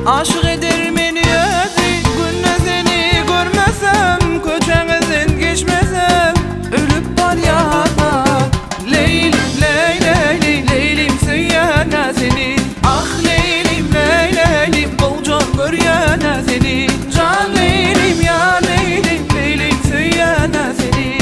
Aşık eder beni özü, günle seni görmesem, köçenizden geçmesem ölüp var yana. Leylim ley leylim, leylim söyyene seni. Ah leylim ley leylim, bolcan görýäne seni. Can leylim ya leylim, leylim söyyene seni.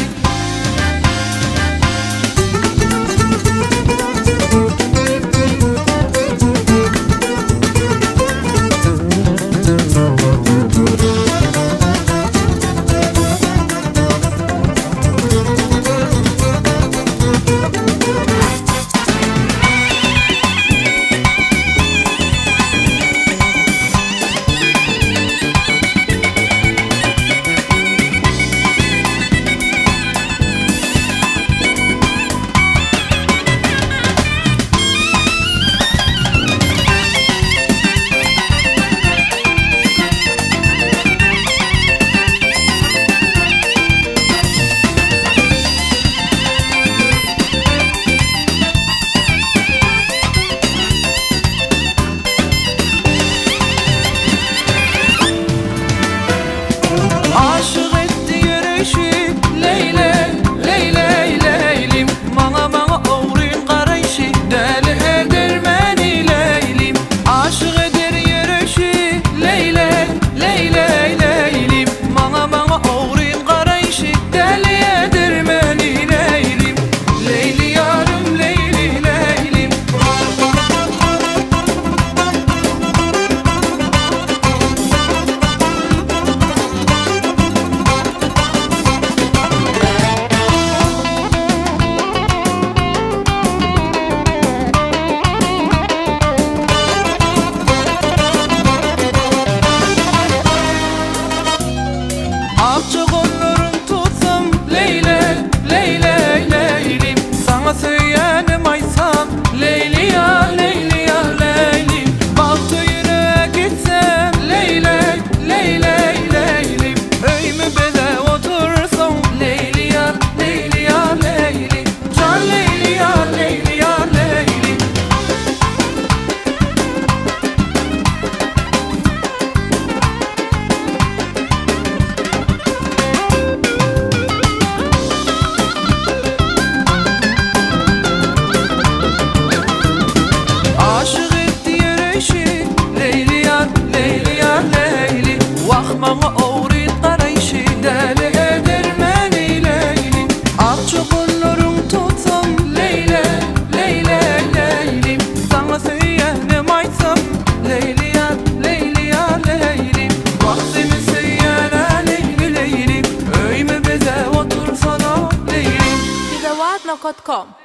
Bana oğrit qarayışı dəli eder məni leylim. Ağ çukurlarım tutsam leyle, leyle, leylim. Sana söylenim aytsam leyli ya, leyli ya, leylim. Vaxtını söylene leyli, leylim. Öyme bize otursana leylim. Bizawatna.com